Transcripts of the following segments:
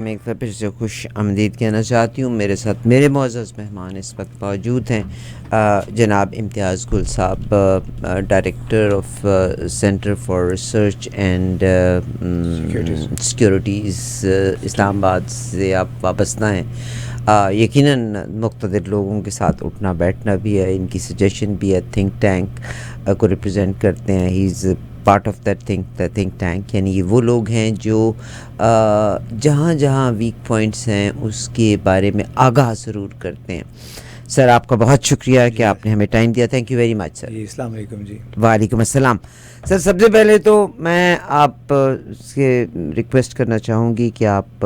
میں ایک پھر سے خوش آمدید کہنا چاہتی ہوں. میرے ساتھ میرے معزز مہمان اس وقت موجود ہیں جناب امتیاز گل صاحب, director of centre for research and securities, Islamabad سے آپ وابستہ ہیں. یقیناً مقتدر لوگوں کے ساتھ اٹھنا بیٹھنا بھی ہے, ان کی سجیشن بھی ہے, تھنک ٹینک کو ریپرزینٹ کرتے ہیں. He is part of that think tank, یعنی یہ وہ لوگ ہیں جو جہاں جہاں ویک پوائنٹس ہیں اس کے بارے میں آگاہ ضرور کرتے ہیں. سر آپ کا بہت شکریہ کہ آپ نے ہمیں ٹائم دیا. تھینک یو ویری مچ سر. جی السلام علیکم. جی وعلیکم السلام. سر سب سے پہلے تو میں آپ سے ریکویسٹ کرنا چاہوں گی کہ آپ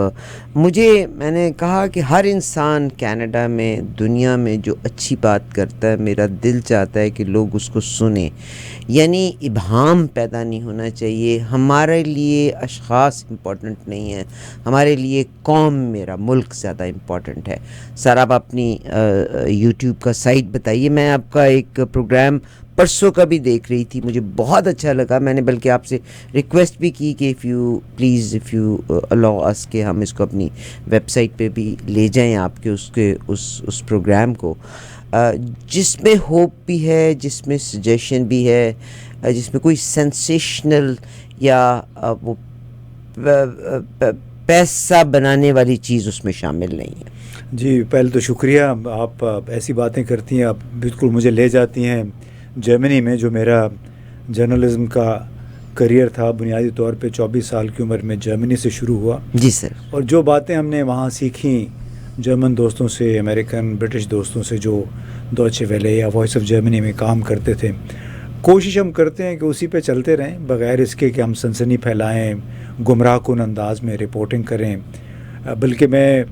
میں نے کہا کہ ہر انسان کینیڈا میں دنیا میں جو اچھی بات کرتا ہے میرا دل چاہتا ہے کہ لوگ اس کو سنیں, یعنی ابہام پیدا نہیں ہونا چاہیے. ہمارے لیے اشخاص امپورٹنٹ نہیں ہیں, ہمارے لیے قوم, میرا ملک زیادہ امپورٹنٹ ہے. سر آپ اپنی یوٹیوب کا سائٹ بتائیے. میں آپ کا ایک پروگرام پرسوں کا بھی دیکھ رہی تھی, مجھے بہت اچھا لگا. میں نے بلکہ آپ سے ریکویسٹ بھی کی کہ اف یو الاؤ اس کہ ہم اس کو اپنی ویب سائٹ پہ بھی لے جائیں آپ کے اس پروگرام کو, جس میں ہوپ بھی ہے, جس میں سجیشن بھی ہے, جس میں کوئی سینسیشنل یا وہ پیسہ بنانے والی چیز اس میں شامل نہیں ہے. جی پہلے تو شکریہ, آپ ایسی باتیں کرتی ہیں, آپ بالکل مجھے لے جاتی ہیں جرمنی میں, جو میرا جرنلزم کا کریئر تھا بنیادی طور پہ 24 سال کی عمر میں جرمنی سے شروع ہوا. جی سر. اور جو باتیں ہم نے وہاں سیکھیں جرمن دوستوں سے, امریکن برٹش دوستوں سے جو ڈوچے ویلے یا وائس آف جرمنی میں کام کرتے تھے, کوشش ہم کرتے ہیں کہ اسی پہ چلتے رہیں بغیر اس کے کہ ہم سنسنی پھیلائیں, گمراہ کن انداز میں رپورٹنگ کریں. بلکہ میں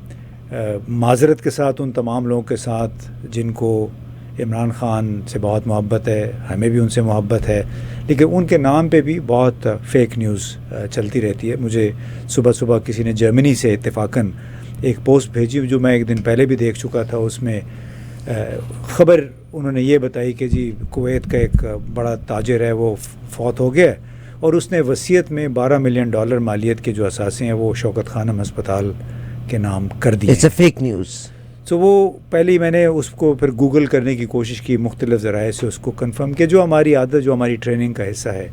معذرت کے ساتھ ان تمام لوگوں کے ساتھ جن کو عمران خان سے بہت محبت ہے, ہمیں بھی ان سے محبت ہے, لیکن ان کے نام پہ بھی بہت فیک نیوز چلتی رہتی ہے. مجھے صبح کسی نے جرمنی سے اتفاقاً ایک پوسٹ بھیجی جو میں ایک دن پہلے بھی دیکھ چکا تھا. اس میں خبر انہوں نے یہ بتائی کہ جی کویت کا ایک بڑا تاجر ہے وہ فوت ہو گیا, اور اس نے وصیت میں $12 ملین مالیت کے جو اثاثے ہیں وہ شوکت خانم ہسپتال کے نام کر دیے. It's a fake news. تو وہ پہلے ہی میں نے اس کو پھر گوگل کرنے کی کوشش کی, مختلف ذرائع سے اس کو کنفرم کیا, جو ہماری عادت, جو ہماری ٹریننگ کا حصہ ہے.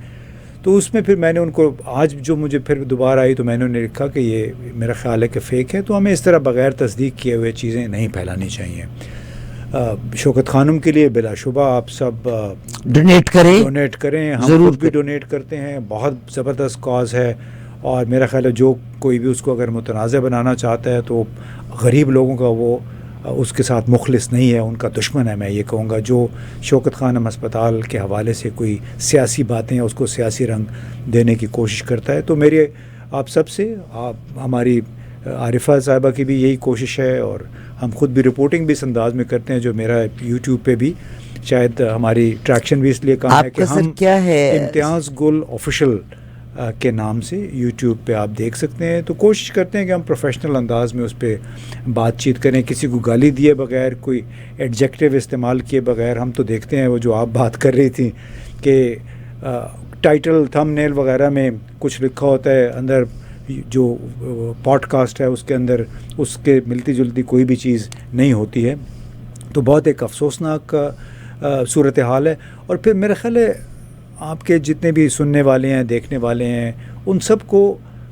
تو اس میں پھر میں نے ان کو آج جو مجھے پھر دوبارہ آئی تو میں نے انہیں لکھا کہ یہ میرا خیال ہے کہ فیک ہے, تو ہمیں اس طرح بغیر تصدیق کیے ہوئے چیزیں نہیں پھیلانی چاہیے. شوکت خانم کے لیے بلا شبہ آپ سب ڈونیٹ کریں. ہم خود بھی ڈونیٹ کرتے ہیں. بہت زبردست کاز ہے, اور میرا خیال ہے جو کوئی بھی اس کو اگر متنازع بنانا چاہتا ہے تو غریب لوگوں کا وہ اس کے ساتھ مخلص نہیں ہے, ان کا دشمن ہے. میں یہ کہوں گا جو شوکت خانم ہسپتال کے حوالے سے کوئی سیاسی باتیں اس کو سیاسی رنگ دینے کی کوشش کرتا ہے. تو میری آپ سب سے, ہماری عارفہ صاحبہ کی بھی یہی کوشش ہے, اور ہم خود بھی رپورٹنگ بھی اس انداز میں کرتے ہیں, جو میرا یوٹیوب پہ بھی شاید ہماری ٹریکشن بھی اس لیے کام ہے کہ ہم امتیاز گل آفیشل کے نام سے یوٹیوب پہ آپ دیکھ سکتے ہیں. تو کوشش کرتے ہیں کہ ہم پروفیشنل انداز میں اس پہ بات چیت کریں, کسی کو گالی دیے بغیر, کوئی ایڈجیکٹیو استعمال کیے بغیر. ہم تو دیکھتے ہیں وہ جو آپ بات کر رہی تھیں کہ ٹائٹل تھم نیل وغیرہ میں کچھ لکھا ہوتا ہے, اندر جو پوڈ کاسٹ ہے اس کے اندر اس کے ملتی جلتی کوئی بھی چیز نہیں ہوتی ہے. تو بہت ایک افسوسناک صورتحال ہے. اور پھر میرا خیال ہے آپ کے جتنے بھی سننے والے ہیں, دیکھنے والے ہیں, ان سب کو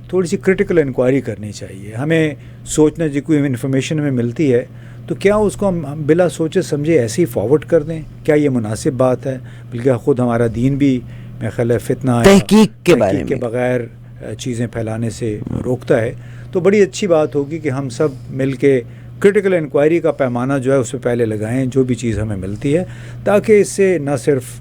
تھوڑی سی کرٹیکل انکوائری کرنی چاہیے. ہمیں سوچنا جی کوئی انفارمیشن ہمیں ملتی ہے تو کیا اس کو ہم بلا سوچے سمجھے ایسے ہی فارورڈ کر دیں, کیا یہ مناسب بات ہے؟ بلکہ خود ہمارا دین بھی میرا خیال ہے فتنہ تحقیق کے بغیر چیزیں پھیلانے سے روکتا ہے. تو بڑی اچھی بات ہوگی کہ ہم سب مل کے کرٹیکل انکوائری کا پیمانہ جو ہے اس پہ پہلے لگائیں جو بھی چیز ہمیں ملتی ہے, تاکہ اس سے نہ صرف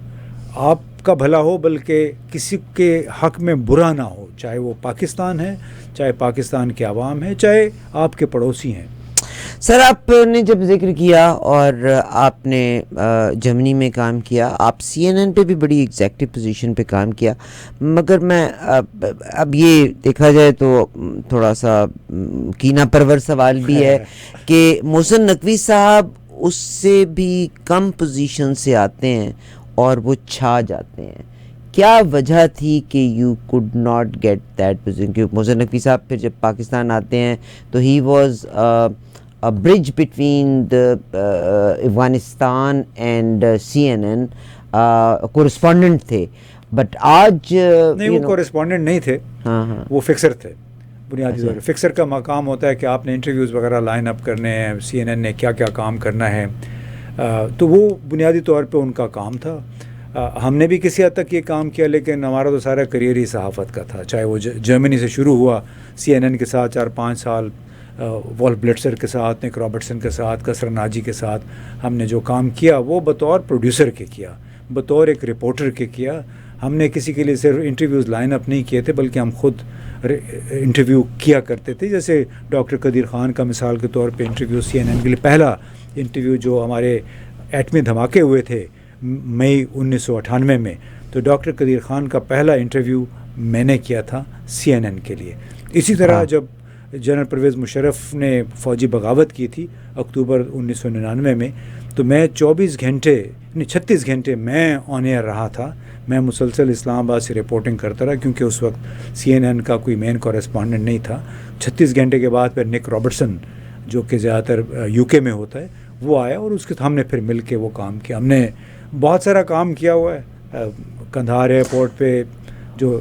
آپ کا بھلا ہو بلکہ کسی کے حق میں برا نہ ہو, چاہے وہ پاکستان ہے, چاہے پاکستان کے عوام ہے, چاہے آپ کے پڑوسی ہیں. سر آپ نے جب ذکر کیا اور آپ نے جرمنی میں کام کیا, آپ CNN پہ بھی بڑی ایگزیکٹو پوزیشن پہ کام کیا, مگر میں اب یہ دیکھا جائے تو تھوڑا سا کینہ پرور سوال بھی ہے کہ محسن نقوی صاحب اس سے بھی کم پوزیشن سے آتے ہیں اور وہ چھا جاتے ہیں. کیا وجہ تھی کہ you could not get that position? کیونکہ محسن نقوی صاحب پھر جب پاکستان آتے ہیں تو ہی was bridge between Afghanistan and CNN، correspondent تھے. بٹ آج نہیں، وہ کورسپونڈنٹ نہیں تھے، ہاں وہ فکسر تھے بنیادی طور پر. فکسر کا مقام ہوتا ہے کہ آپ نے انٹرویوز وغیرہ لائن اپ کرنے ہیں، CNN نے کیا کیا کام کرنا ہے، تو وہ بنیادی طور پہ ان کا کام تھا. ہم نے بھی کسی حد تک یہ کام کیا، لیکن ہمارا تو سارا کریئر ہی صحافت کا تھا، چاہے وہ جرمنی سے شروع ہوا CNN کے ساتھ 4-5 سال، وولف بلٹسر کے ساتھ، نک رابرٹسن کے ساتھ، کسر ناجی کے ساتھ ہم نے جو کام کیا وہ بطور پروڈیوسر کے کیا، بطور ایک رپورٹر کے کیا. ہم نے کسی کے لیے صرف انٹرویوز لائن اپ نہیں کیے تھے، بلکہ ہم خود انٹرویو کیا کرتے تھے. جیسے ڈاکٹر قدیر خان کا مثال کے طور پہ انٹرویو CNN کے لیے، پہلا انٹرویو جو ہمارے ایٹمی دھماکے ہوئے تھے مئی 1998 میں، تو ڈاکٹر قدیر خان کا پہلا انٹرویو میں نے کیا تھا CNN کے لیے. اسی طرح جب جنرل پرویز مشرف نے فوجی بغاوت کی تھی اکتوبر 1999 میں، تو میں 36 گھنٹے میں آن ایئر رہا تھا. میں مسلسل اسلام آباد سے رپورٹنگ کرتا رہا، کیونکہ اس وقت CNN کا کوئی مین کورسپونڈنٹ نہیں تھا. 36 گھنٹے کے بعد پھر نک رابرٹسن، جو کہ زیادہ تر UK میں ہوتا ہے، وہ آیا، اور اس کے ہم نے پھر مل کے وہ کام کیا. ہم نے بہت سارا کام کیا ہوا ہے. کندھار ایئرپورٹ پہ جو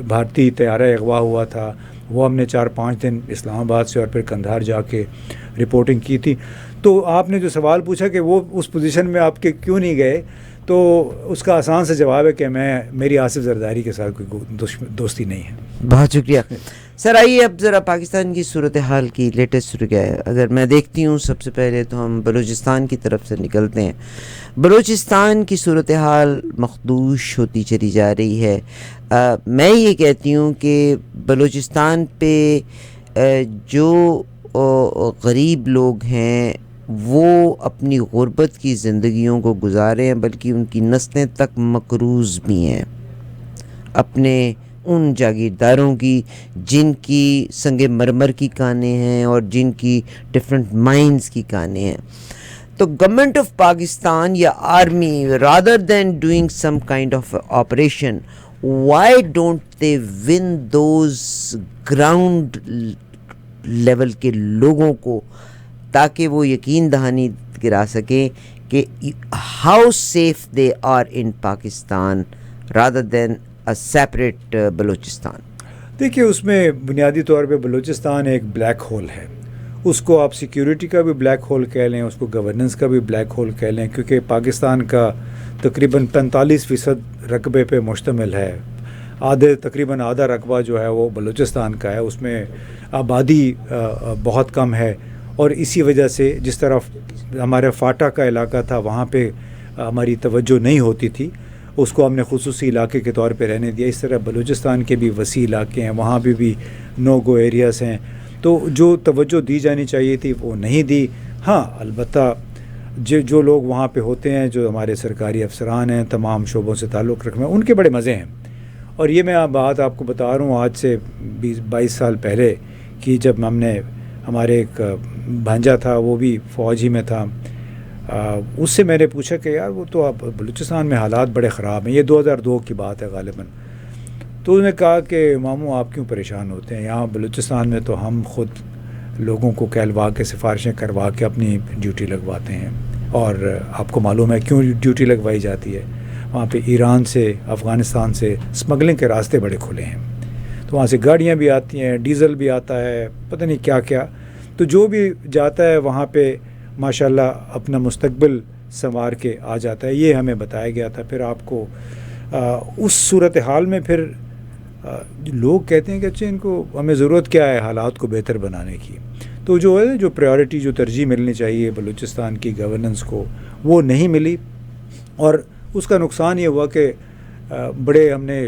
بھارتی طیارہ اغوا ہوا تھا، وہ ہم نے 4-5 دن اسلام آباد سے اور پھر کندھار جا کے رپورٹنگ کی تھی. تو آپ نے جو سوال پوچھا کہ وہ اس پوزیشن میں آپ کے کیوں نہیں گئے، تو اس کا آسان سے جواب ہے کہ میری آصف زرداری کے ساتھ کوئی دوستی نہیں ہے. بہت شکریہ سر. آئیے اب ذرا پاکستان کی صورتحال کی لیٹسٹ اگر میں دیکھتی ہوں، سب سے پہلے تو ہم بلوچستان کی طرف سے نکلتے ہیں. بلوچستان کی صورتحال مخدوش ہوتی چلی جا رہی ہے. میں یہ کہتی ہوں کہ بلوچستان پہ جو غریب لوگ ہیں وہ اپنی غربت کی زندگیوں کو گزارے ہیں، بلکہ ان کی نسلیں تک مقروض بھی ہیں اپنے ان جاگیرداروں کی جن کی سنگ مرمر کی کانیں ہیں اور جن کی ڈفرینٹ مائنز کی کانیں ہیں. تو گورنمنٹ آف پاکستان یا army rather than doing some kind of operation, why don't they one those ground level کے لوگوں کو، تاکہ وہ یقین دہانی کرا سکیں کہ how safe they are in Pakistan rather than a separate Balochistan. دیکھیے، اس میں بنیادی طور پہ بلوچستان ایک بلیک ہول ہے. اس کو آپ سیکیورٹی کا بھی بلیک ہول کہہ لیں، اس کو گورننس کا بھی بلیک ہول کہہ لیں، کیونکہ پاکستان کا تقریباً 45% رقبے پہ مشتمل ہے. تقریباً آدھا رقبہ جو ہے وہ بلوچستان کا ہے. اس میں آبادی بہت کم ہے، اور اسی وجہ سے جس طرح ہمارے فاٹا کا علاقہ تھا وہاں پہ ہماری توجہ نہیں ہوتی تھی، اس کو ہم نے خصوصی علاقے کے طور پہ رہنے دیا. اس طرح بلوچستان کے بھی وسیع علاقے ہیں، وہاں بھی نو گو ایریاز ہیں. تو جو توجہ دی جانی چاہیے تھی وہ نہیں دی. ہاں، البتہ جو لوگ وہاں پہ ہوتے ہیں، جو ہمارے سرکاری افسران ہیں، تمام شعبوں سے تعلق رکھنے، ان کے بڑے مزے ہیں. اور یہ میں بات آپ کو بتا رہا ہوں آج سے 22 سال پہلے کہ جب ہم نے، ہمارے ایک بھانجا تھا وہ بھی فوج ہی میں تھا، اس سے میں نے پوچھا کہ یار وہ تو آپ بلوچستان میں حالات بڑے خراب ہیں، یہ 2002 کی بات ہے غالباً. تو انہوں نے کہا کہ ماموں آپ کیوں پریشان ہوتے ہیں، یہاں بلوچستان میں تو ہم خود لوگوں کو کہلوا کے سفارشیں کروا کے اپنی ڈیوٹی لگواتے ہیں. اور آپ کو معلوم ہے کیوں ڈیوٹی لگوائی جاتی ہے؟ وہاں پہ ایران سے، افغانستان سے اسمگلنگ کے راستے بڑے کھلے ہیں، تو وہاں سے گاڑیاں بھی آتی ہیں، ڈیزل بھی آتا ہے، پتہ نہیں کیا کیا. تو جو بھی جاتا ہے وہاں پہ ماشاءاللہ اپنا مستقبل سنوار کے آ جاتا ہے. یہ ہمیں بتایا گیا تھا. پھر آپ کو اس صورتحال میں پھر لوگ کہتے ہیں کہ اچھا ان کو، ہمیں ضرورت کیا ہے حالات کو بہتر بنانے کی. تو جو ہے، جو پریورٹی، جو ترجیح ملنی چاہیے بلوچستان کی گورننس کو، وہ نہیں ملی. اور اس کا نقصان یہ ہوا کہ بڑے ہم نے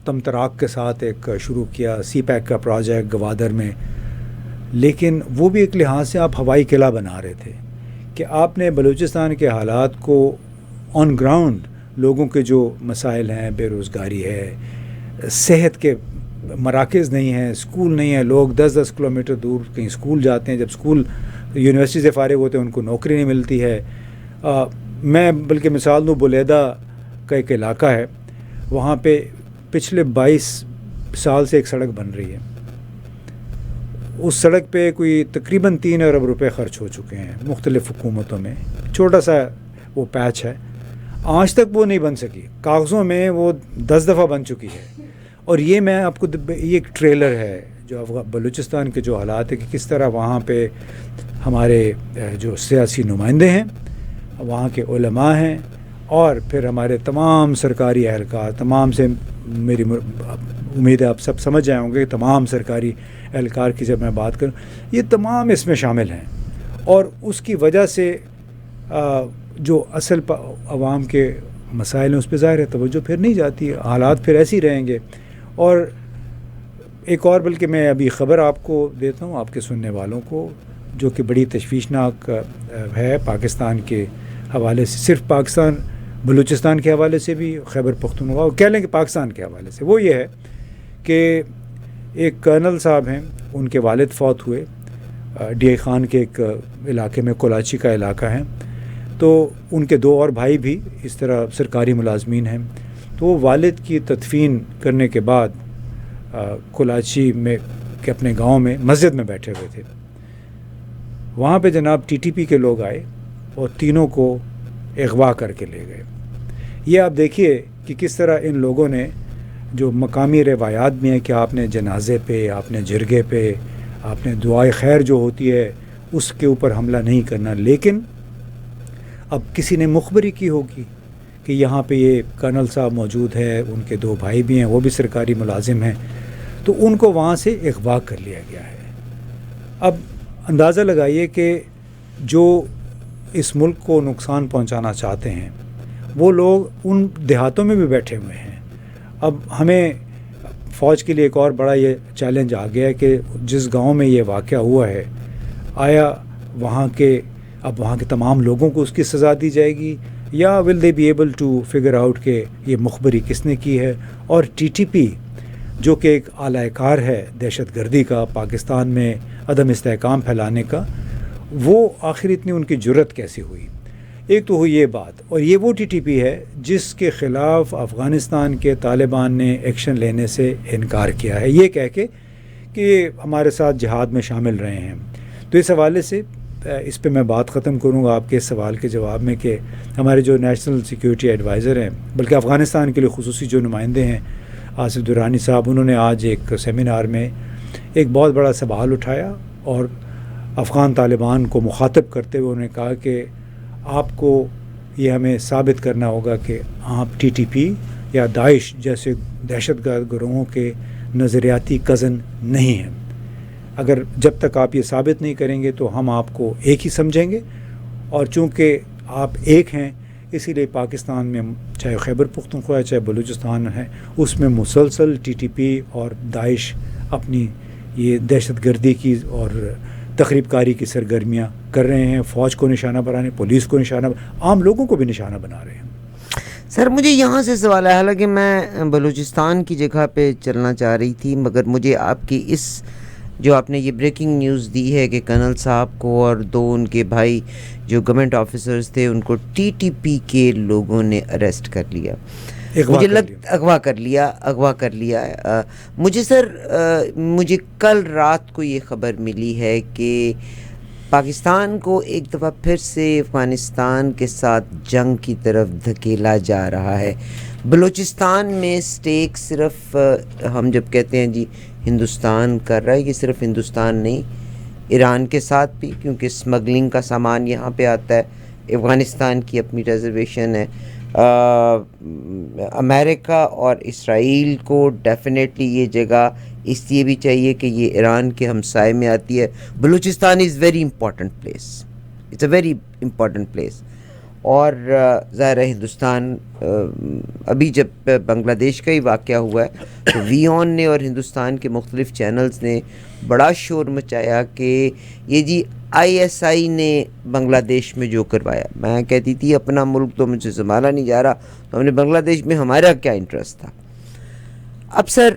تمتراک کے ساتھ ایک شروع کیا سی پیک کا پروجیکٹ گوادر میں، لیکن وہ بھی ایک لحاظ سے آپ ہوائی قلعہ بنا رہے تھے کہ آپ نے بلوچستان کے حالات کو آن گراؤنڈ، لوگوں کے جو مسائل ہیں، بے روزگاری ہے، صحت کے مراکز نہیں ہیں، اسکول نہیں ہیں، لوگ 10-10 کلومیٹر دور کہیں اسکول جاتے ہیں، جب اسکول یونیورسٹی سے فارغ ہوتے ہیں ان کو نوکری نہیں ملتی ہے. میں بلکہ مثال دوں، بلیدہ کا ایک علاقہ ہے، وہاں پہ پچھلے 22 سال سے ایک سڑک بن رہی ہے. اس سڑک پہ کوئی تقریباً 3 ارب روپے خرچ ہو چکے ہیں مختلف حکومتوں میں. چھوٹا سا وہ پیچ ہے, آج تک وہ نہیں بن سکی. کاغذوں میں وہ 10 دفعہ بن چکی ہے. اور یہ میں آپ کو یہ ایک ٹریلر ہے جو بلوچستان کے جو حالات ہے کہ کس طرح وہاں پہ ہمارے جو سیاسی نمائندے ہیں, وہاں کے علماء ہیں, اور پھر ہمارے تمام سرکاری اہلکار, تمام سے میری امید ہے آپ سب سمجھ جائیں ہوں گے کہ تمام سرکاری اہلکار کی جب میں بات کروں, یہ تمام اس میں شامل ہیں. اور اس کی وجہ سے جو اصل عوام کے مسائل ہیں اس پہ ظاہر ہے توجہ پھر نہیں جاتی, حالات پھر ایسے ہی رہیں گے. اور ایک اور بلکہ میں ابھی خبر آپ کو دیتا ہوں, آپ کے سننے والوں کو, جو کہ بڑی تشویشناک ہے پاکستان کے حوالے سے, صرف پاکستان بلوچستان کے حوالے سے بھی, خیبر پختونخوا کہہ لیں کہ پاکستان کے حوالے سے. وہ یہ ہے کہ ایک کرنل صاحب ہیں, ان کے والد فوت ہوئے ڈی آئی خان کے ایک علاقے میں, کلاچی کا علاقہ ہے. تو ان کے 2 اور بھائی بھی اس طرح سرکاری ملازمین ہیں. تو وہ والد کی تدفین کرنے کے بعد کلاچی میں کہ اپنے گاؤں میں مسجد میں بیٹھے ہوئے تھے. وہاں پہ جناب ٹی ٹی پی کے لوگ آئے اور تینوں کو اغوا کر کے لے گئے. یہ آپ دیکھیے کہ کس طرح ان لوگوں نے, جو مقامی روایات بھی ہیں کہ آپ نے جنازے پہ, آپ نے جرگے پہ, آپ نے دعائے خیر جو ہوتی ہے اس کے اوپر حملہ نہیں کرنا. لیکن اب کسی نے مخبری کی ہوگی کہ یہاں پہ یہ کرنل صاحب موجود ہے, ان کے 2 بھائی بھی ہیں, وہ بھی سرکاری ملازم ہیں, تو ان کو وہاں سے اغوا کر لیا گیا ہے. اب اندازہ لگائیے کہ جو اس ملک کو نقصان پہنچانا چاہتے ہیں وہ لوگ ان دیہاتوں میں بھی بیٹھے ہوئے ہیں. اب ہمیں فوج کے لیے ایک اور بڑا یہ چیلنج آ گیا ہے کہ جس گاؤں میں یہ واقعہ ہوا ہے, آیا وہاں کے تمام لوگوں کو اس کی سزا دی جائے گی, یا will they be able to figure out کہ یہ مخبری کس نے کی ہے. اور ٹی ٹی پی جو کہ ایک اعلی کار ہے دہشت گردی کا, پاکستان میں عدم استحکام پھیلانے کا, وہ آخر اتنی ان کی جرت کیسی ہوئی. ایک تو ہوئی یہ بات, اور یہ وہ ٹی ٹی پی ہے جس کے خلاف افغانستان کے طالبان نے ایکشن لینے سے انکار کیا ہے, یہ کہہ کے کہ ہمارے ساتھ جہاد میں شامل رہے ہیں. تو اس حوالے سے اس پہ میں بات ختم کروں گا آپ کے سوال کے جواب میں کہ ہمارے جو نیشنل سیکیورٹی ایڈوائزر ہیں, بلکہ افغانستان کے لیے خصوصی جو نمائندے ہیں آصف درانی صاحب, انہوں نے آج ایک سیمینار میں ایک بہت بڑا سوال اٹھایا اور افغان طالبان کو مخاطب کرتے ہوئے انہوں نے کہا کہ آپ کو یہ ہمیں ثابت کرنا ہوگا کہ آپ ٹی ٹی پی یا داعش جیسے دہشت گرد گروہوں کے نظریاتی کزن نہیں ہیں. اگر جب تک آپ یہ ثابت نہیں کریں گے تو ہم آپ کو ایک ہی سمجھیں گے, اور چونکہ آپ ایک ہیں اسی لیے پاکستان میں چاہے خیبر پختونخوا چاہے بلوچستان ہے, اس میں مسلسل ٹی ٹی پی اور داعش اپنی یہ دہشت گردی کی اور تخریب کاری کی سرگرمیاں کر رہے ہیں. فوج کو نشانہ بنانے, پولیس کو نشانہ, عام لوگوں کو بھی نشانہ بنا رہے ہیں. سر مجھے یہاں سے سوال ہے, حالانکہ میں بلوچستان کی جگہ پہ چلنا چاہ رہی تھی, مگر مجھے آپ کی اس جو آپ نے یہ بریکنگ نیوز دی ہے کہ کرنل صاحب کو اور 2 ان کے بھائی جو گورنمنٹ آفیسرز تھے ان کو ٹی ٹی پی کے لوگوں نے اریسٹ کر لیا, اغوا کر لیا. مجھے سر مجھے کل رات کو یہ خبر ملی ہے کہ پاکستان کو ایک دفعہ پھر سے افغانستان کے ساتھ جنگ کی طرف دھکیلا جا رہا ہے. بلوچستان میں سٹیک صرف ہم جب کہتے ہیں جی ہندوستان کر رہا ہے, یہ صرف ہندوستان نہیں, ایران کے ساتھ بھی, کیونکہ اسمگلنگ کا سامان یہاں پہ آتا ہے. افغانستان کی اپنی ریزرویشن ہے. امریکہ اور اسرائیل کو ڈیفینیٹلی یہ جگہ اس لیے بھی چاہیے کہ یہ ایران کے ہمسائے میں آتی ہے. Balochistan is very important place, it's a very important place. اور ظاہر ہے ہندوستان ابھی جب بنگلہ دیش کا ہی واقعہ ہوا ہے تو وی آن نے اور ہندوستان کے مختلف چینلز نے بڑا شور مچایا کہ یہ جی آئی ایس آئی نے بنگلہ دیش میں جو کروایا. میں کہتی تھی اپنا ملک تو مجھ سے سنبھالا نہیں جا رہا, تو ہم نے بنگلہ دیش میں ہمارا کیا انٹرسٹ تھا. اب سر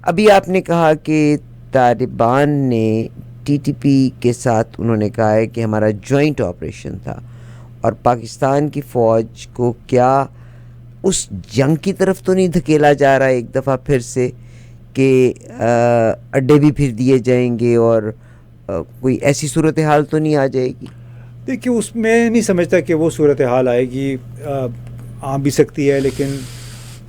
ابھی آپ نے کہا کہ طالبان نے ٹی ٹی پی کے ساتھ انہوں نے کہا ہے کہ ہمارا جوائنٹ آپریشن تھا, اور پاکستان کی فوج کو کیا اس جنگ کی طرف تو نہیں دھکیلا جا رہا ایک دفعہ پھر سے کہ اڈے بھی پھر دیے جائیں گے اور کوئی ایسی صورتحال تو نہیں آ جائے گی؟ دیکھیے اس میں نہیں سمجھتا کہ وہ صورتحال آئے گی، آ بھی سکتی ہے، لیکن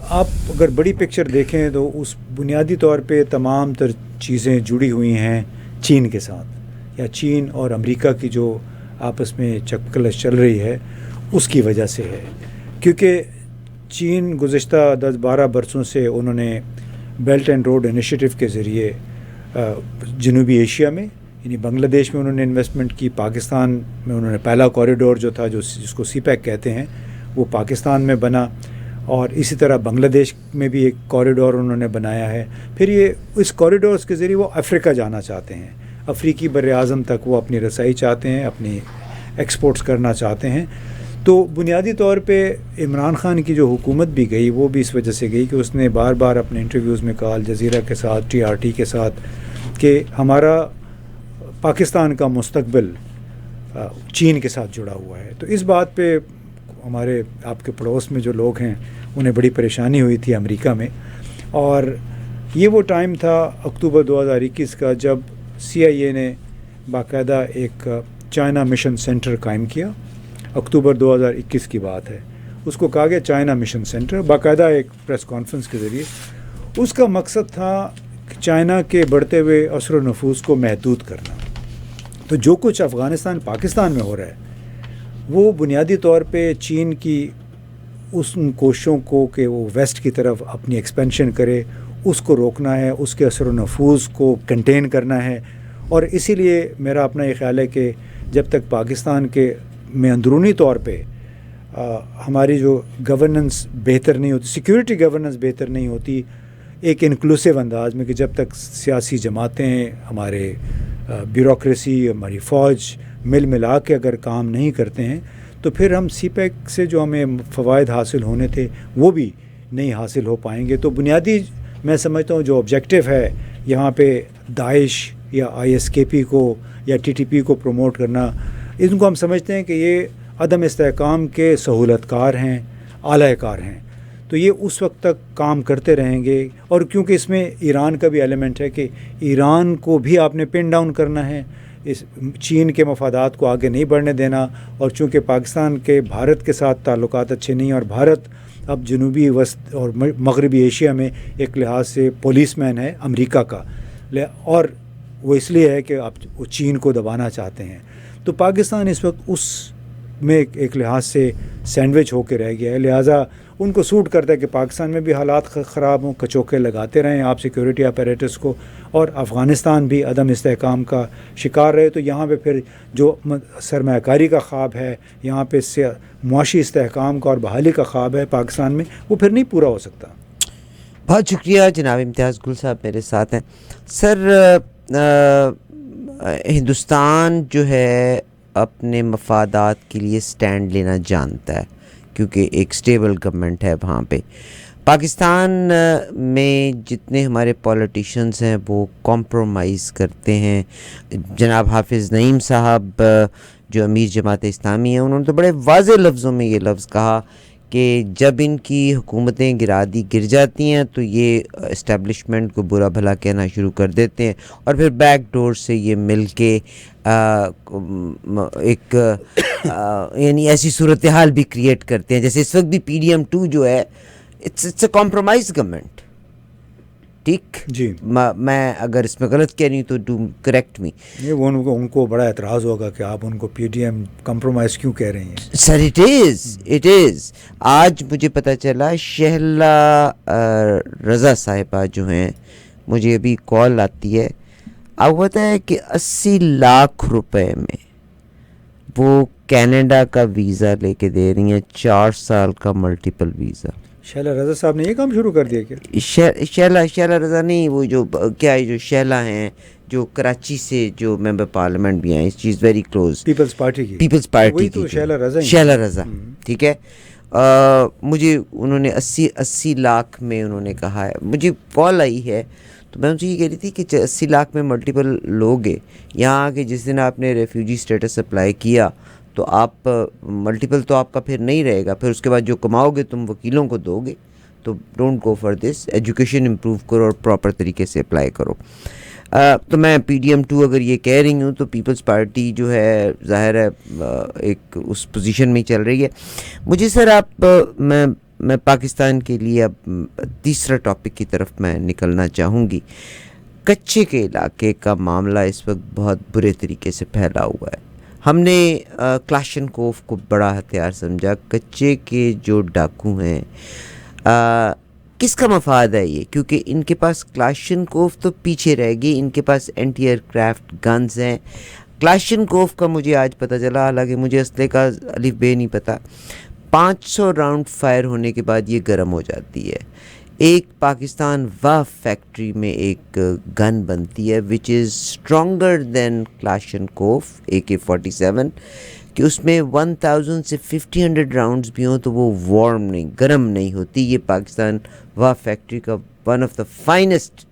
آپ اگر بڑی پکچر دیکھیں تو اس بنیادی طور پہ تمام تر چیزیں جڑی ہوئی ہیں چین کے ساتھ، یا چین اور امریکہ کی جو آپس میں چکلش چل رہی ہے اس کی وجہ سے ہے، کیونکہ چین گزشتہ 10-12 برسوں سے انہوں نے بیلٹ اینڈ روڈ انیشیٹو کے ذریعے جنوبی ایشیا میں، یعنی بنگلہ دیش میں انہوں نے انویسٹمنٹ کی، پاکستان میں انہوں نے پہلا کوریڈور جو تھا جس کو سی پیک کہتے ہیں وہ پاکستان میں بنا، اور اسی طرح بنگلہ دیش میں بھی ایک کوریڈور انہوں نے بنایا ہے. پھر یہ اس کوریڈورس کے ذریعے وہ افریقہ جانا چاہتے ہیں، افریقی بر اعظم تک وہ اپنی رسائی چاہتے ہیں، اپنی ایکسپورٹس کرنا چاہتے ہیں. تو بنیادی طور پہ عمران خان کی جو حکومت بھی گئی وہ بھی اس وجہ سے گئی کہ اس نے بار بار اپنے انٹرویوز میں کہا الجزیرہ کے ساتھ، TRT کے ساتھ، کہ ہمارا پاکستان کا مستقبل چین کے ساتھ جڑا ہوا ہے. تو اس بات پہ ہمارے آپ کے پڑوس میں جو لوگ ہیں انہیں بڑی پریشانی ہوئی تھی امریکہ میں، اور یہ وہ ٹائم تھا اکتوبر 2021 کا جب CIA نے باقاعدہ ایک چائنا مشن سینٹر قائم کیا. اکتوبر 2021 کی بات ہے، اس کو کہا گیا چائنا مشن سینٹر، باقاعدہ ایک پریس کانفرنس کے ذریعے. اس کا مقصد تھا چائنا کے بڑھتے ہوئے اثر و نفوذ کو محدود کرنا. تو جو کچھ افغانستان پاکستان میں ہو رہا ہے وہ بنیادی طور پہ چین کی ان کوششوں کو کہ وہ ویسٹ کی طرف اپنی ایکسپینشن کرے اس کو روکنا ہے، اس کے اثر و نفوذ کو کنٹین کرنا ہے. اور اسی لیے میرا اپنا یہ خیال ہے کہ جب تک پاکستان کے میں اندرونی طور پہ ہماری جو گورننس بہتر نہیں ہوتی، سیکیورٹی گورننس بہتر نہیں ہوتی ایک انکلوسیو انداز میں، کہ جب تک سیاسی جماعتیں، ہمارے بیوروکریسی، ہماری فوج ملا کے اگر کام نہیں کرتے ہیں تو پھر ہم سی پیک سے جو ہمیں فوائد حاصل ہونے تھے وہ بھی نہیں حاصل ہو پائیں گے. تو بنیادی میں سمجھتا ہوں جو آبجیکٹو ہے یہاں پہ داعش یا ISKP کو یا TTP کو پروموٹ کرنا، ان کو ہم سمجھتے ہیں کہ یہ عدم استحکام کے سہولت کار ہیں، اعلی کار ہیں. تو یہ اس وقت تک کام کرتے رہیں گے. اور کیونکہ اس میں ایران کا بھی ایلیمنٹ ہے کہ ایران کو بھی آپ نے پن ڈاؤن کرنا ہے، اس چین کے مفادات کو آگے نہیں بڑھنے دینا. اور چونکہ پاکستان کے بھارت کے ساتھ تعلقات اچھے نہیں، اور بھارت اب جنوبی وسط اور مغربی ایشیا میں ایک لحاظ سے پولیس مین ہے امریکہ کا، اور وہ اس لیے ہے کہ آپ وہ چین کو دبانا چاہتے ہیں. تو پاکستان اس وقت اس میں ایک لحاظ سے سینڈوچ ہو کے رہ گیا ہے. لہٰذا ان کو سوٹ کرتا ہے کہ پاکستان میں بھی حالات خراب ہوں، کچوکے لگاتے رہیں آپ سیکورٹی اپیریٹس کو، اور افغانستان بھی عدم استحکام کا شکار رہے. تو یہاں پہ پھر جو سرمایہ کاری کا خواب ہے، یہاں پہ معاشی استحکام کا اور بحالی کا خواب ہے پاکستان میں، وہ پھر نہیں پورا ہو سکتا. بہت شکریہ جناب امتیاز گل صاحب میرے ساتھ ہیں. سر ہندوستان جو ہے اپنے مفادات کے لیے سٹینڈ لینا جانتا ہے کیونکہ ایک سٹیبل گورنمنٹ ہے وہاں پہ. پاکستان میں جتنے ہمارے پولیٹیشنز ہیں وہ کمپرومائز کرتے ہیں. جناب حافظ نعیم صاحب جو امیر جماعت اسلامی ہیں انہوں نے تو بڑے واضح لفظوں میں یہ لفظ کہا کہ جب ان کی حکومتیں گر جاتی ہیں تو یہ اسٹیبلشمنٹ کو برا بھلا کہنا شروع کر دیتے ہیں اور پھر بیک ڈور سے یہ مل کے ایک یعنی ایسی صورتحال بھی کریٹ کرتے ہیں جیسے اس وقت بھی PDM2 جو ہے اٹس اے کمپرومائز گورنمنٹ. ٹھیک جی، میں اگر اس میں غلط کہہ رہی ہوں تو ڈو کریکٹ می. یہ ان کو بڑا اعتراض ہوگا کہ آپ ان کو PDM کمپرومائز کیوں کہہ رہی ہیں. سر اٹ از آج مجھے پتہ چلا شہلا رضا صاحبہ جو ہیں مجھے ابھی کال آتی ہے، اب ہوتا ہے کہ 80 لاکھ روپے میں وہ کینیڈا کا ویزا لے کے دے رہی ہیں، 4 سال کا ملٹیپل ویزا. شہلا رضا صاحب نے یہ کام شروع کر دیا کیا؟ شہلا رضا نہیں، وہ جو کیا ہے جو شہلا ہیں جو کراچی سے جو ممبر پارلیمنٹ بھی ہیں، اس چیز ویری کلوز پیپلز پارٹی کی شہلا رضا. ٹھیک ہے، مجھے انہوں نے 80 لاکھ میں انہوں نے کہا ہے. مجھے کال آئی ہے تو میں ان سے یہ کہہ رہی تھی کہ 80 لاکھ میں ملٹیپل لوگ ہیں. یہاں آ کے جس دن آپ نے ریفیوجی اسٹیٹس اپلائی کیا تو آپ ملٹیپل تو آپ کا پھر نہیں رہے گا. پھر اس کے بعد جو کماؤ گے تم وکیلوں کو دو گے. تو don't go for this. Education improve کرو اور پراپر طریقے سے اپلائی کرو. تو میں پی ڈی ایم 2 اگر یہ کہہ رہی ہوں تو پیپلز پارٹی جو ہے ظاہر ہے ایک اس پوزیشن میں ہی چل رہی ہے. مجھے سر آپ میں پاکستان کے لیے اب تیسرا ٹاپک کی طرف میں نکلنا چاہوں گی. کچے کے علاقے کا معاملہ اس وقت بہت برے طریقے سے پھیلا ہوا ہے. ہم نے کلاشنکوف کو بڑا ہتھیار سمجھا. کچے کے جو ڈاکو ہیں کس کا مفاد ہے یہ؟ کیونکہ ان کے پاس کلاشنکوف تو پیچھے رہ گئی, ان کے پاس اینٹی ایئر کرافٹ گنز ہیں. کلاشنکوف کا مجھے آج پتہ چلا, حالانکہ مجھے اسلحے کا الف بے نہیں پتہ, 500 راؤنڈ فائر ہونے کے بعد یہ گرم ہو جاتی ہے. ایک پاکستان واف فیکٹری میں ایک گن بنتی ہے وچ از اسٹرانگر دین کلاشنکوف AK-47, کہ اس میں 1000 سے 1500 راؤنڈز بھی ہوں تو وہ وارم نہیں, گرم نہیں ہوتی. یہ پاکستان واف فیکٹری کا one of the finest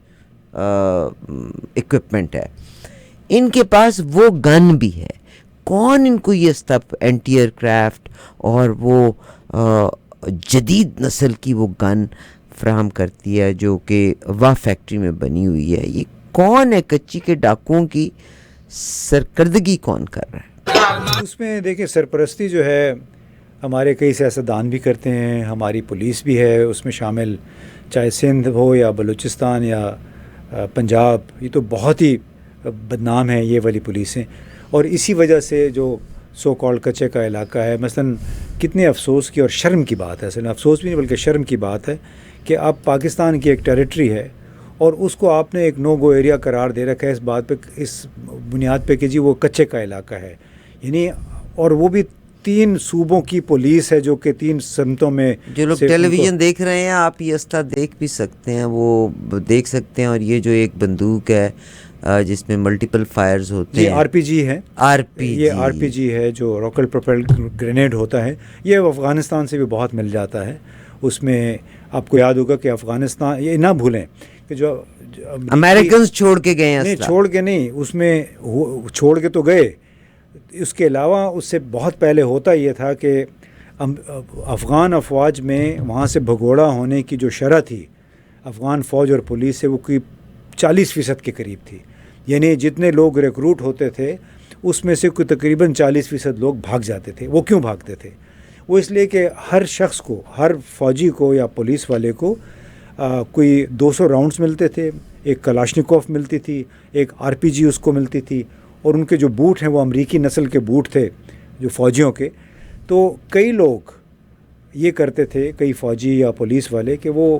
equipment ہے. ان کے پاس وہ گن بھی ہے. کون ان کو یہ اسٹف اینٹی ایئر کرافٹ اور وہ جدید نسل کی وہ گن فراہم کرتی ہے جو کہ واف فیکٹری میں بنی ہوئی ہے؟ یہ کون ہے؟ کچی کے ڈاکوؤں کی سرکردگی کون کر رہا ہے؟ اس میں دیکھیں سرپرستی جو ہے ہمارے کئی سیاستدان بھی کرتے ہیں, ہماری پولیس بھی ہے اس میں شامل, چاہے سندھ ہو یا بلوچستان یا پنجاب. یہ تو بہت ہی بدنام ہے یہ والی پولیسیں, اور اسی وجہ سے جو سو کالڈ کچے کا علاقہ ہے, مثلا کتنے افسوس کی اور شرم کی بات ہے, اصل افسوس بھی نہیں بلکہ شرم کی بات ہے کہ اب پاکستان کی ایک ٹیریٹری ہے اور اس کو آپ نے ایک نو گو ایریا قرار دے رکھا ہے اس بات پہ, اس بنیاد پہ کہ جی وہ کچے کا علاقہ ہے. یعنی اور وہ بھی 3 صوبوں کی پولیس ہے جو کہ 3 سمتوں میں. جو لوگ ٹیلی ویژن دیکھ رہے ہیں آپ یہ اسلحہ دیکھ بھی سکتے ہیں, وہ دیکھ سکتے ہیں. اور یہ جو ایک بندوق ہے جس میں ملٹیپل فائرز ہوتے ہیں, RPG ہے. یہ RPG ہے جو راکٹ پروپیلڈ گرینیڈ ہوتا ہے. یہ افغانستان سے بھی بہت مل جاتا ہے. اس میں آپ کو یاد ہوگا کہ افغانستان, یہ نہ بھولیں کہ جو امریکنز چھوڑ کے گئے ہیں. نہیں چھوڑ کے نہیں, اس میں چھوڑ کے تو گئے. اس کے علاوہ اس سے بہت پہلے ہوتا یہ تھا کہ افغان افواج میں وہاں سے بھگوڑا ہونے کی جو شرح تھی افغان فوج اور پولیس سے, وہ کوئی 40% کے قریب تھی. یعنی جتنے لوگ ریکروٹ ہوتے تھے اس میں سے کوئی تقریباً 40% لوگ بھاگ جاتے تھے. وہ کیوں بھاگتے تھے؟ وہ اس لیے کہ ہر شخص کو, ہر فوجی کو یا پولیس والے کو کوئی 200 راؤنڈز ملتے تھے, ایک کلاشنکوف ملتی تھی, ایک RPG اس کو ملتی تھی, اور ان کے جو بوٹ ہیں وہ امریکی نسل کے بوٹ تھے جو فوجیوں کے. تو کئی لوگ یہ کرتے تھے, کئی فوجی یا پولیس والے, کہ وہ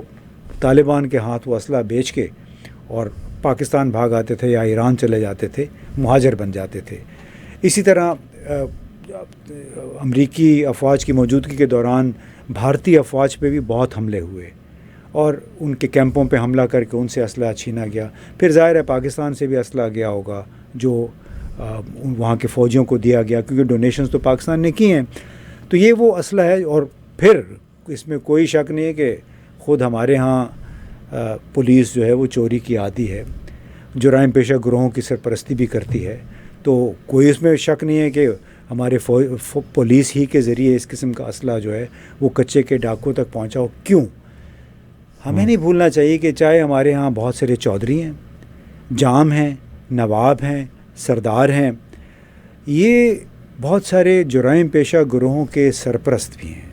طالبان کے ہاتھ وہ اسلحہ بیچ کے اور پاکستان بھاگ آتے تھے یا ایران چلے جاتے تھے, مہاجر بن جاتے تھے. اسی طرح امریکی افواج کی موجودگی کے دوران بھارتی افواج پہ بھی بہت حملے ہوئے اور ان کے کیمپوں پہ حملہ کر کے ان سے اسلحہ چھینا گیا. پھر ظاہر ہے پاکستان سے بھی اسلحہ گیا ہوگا جو وہاں کے فوجیوں کو دیا گیا, کیونکہ ڈونیشنز تو پاکستان نے کی ہیں. تو یہ وہ اسلحہ ہے. اور پھر اس میں کوئی شک نہیں ہے کہ خود ہمارے ہاں پولیس جو ہے وہ چوری کی عادی ہے, جرائم پیشہ گروہوں کی سرپرستی بھی کرتی ہے. تو کوئی اس میں شک نہیں ہے کہ ہمارے پولیس ہی کے ذریعے اس قسم کا اسلحہ جو ہے وہ کچے کے ڈاکوں تک پہنچا ہو. کیوں؟ ہمیں نہیں بھولنا چاہیے کہ چاہے ہمارے ہاں بہت سارے چودھری ہیں, جام ہیں, نواب ہیں, سردار ہیں, یہ بہت سارے جرائم پیشہ گروہوں کے سرپرست بھی ہیں,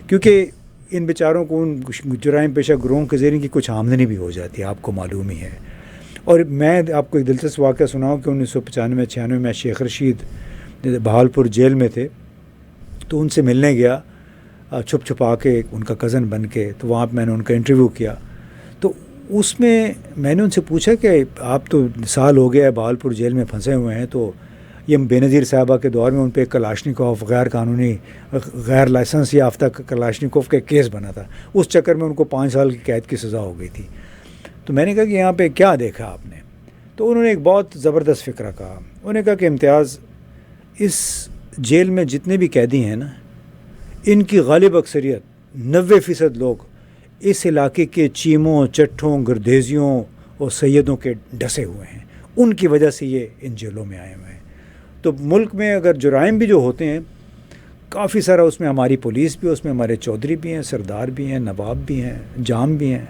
کیونکہ ان بیچاروں کو ان جرائم پیشہ گروہوں کے ذریعے کی کچھ آمدنی بھی ہو جاتی ہے, آپ کو معلوم ہی ہے. اور میں آپ کو ایک دلچسپ واقعہ سناؤں کہ 1995-96 میں شیخ رشید بہاولپور جیل میں تھے, تو ان سے ملنے گیا چھپ چھپا کے, ان کا کزن بن کے. تو وہاں پہ میں نے ان کا انٹرویو کیا. تو اس میں میں نے ان سے پوچھا کہ آپ تو سال ہو گیا ہے بہاولپور جیل میں پھنسے ہوئے ہیں, تو یہ بے نظیر صاحبہ کے دور میں ان پہ کلاشنکوف غیر قانونی غیر لائسنس یافتہ کلاشنکوف کا کیس بنا تھا. اس چکر میں ان کو 5 سال کی قید کی سزا ہو گئی تھی. تو میں نے کہا کہ یہاں پہ کیا دیکھا آپ نے؟ تو انہوں نے ایک بہت زبردست فکرہ کہا. انہوں نے کہا کہ امتیاز, اس جیل میں جتنے بھی قیدی ہیں نا, ان کی غالب اکثریت 90% لوگ اس علاقے کے چیموں, چٹھوں, گردیزیوں اور سیدوں کے ڈسے ہوئے ہیں. ان کی وجہ سے یہ ان جیلوں میں آئے ہوئے ہیں. تو ملک میں اگر جرائم بھی جو ہوتے ہیں کافی سارا اس میں ہماری پولیس بھی، اس میں ہمارے چودھری بھی ہیں، سردار بھی ہیں، نواب بھی ہیں، جام بھی ہیں،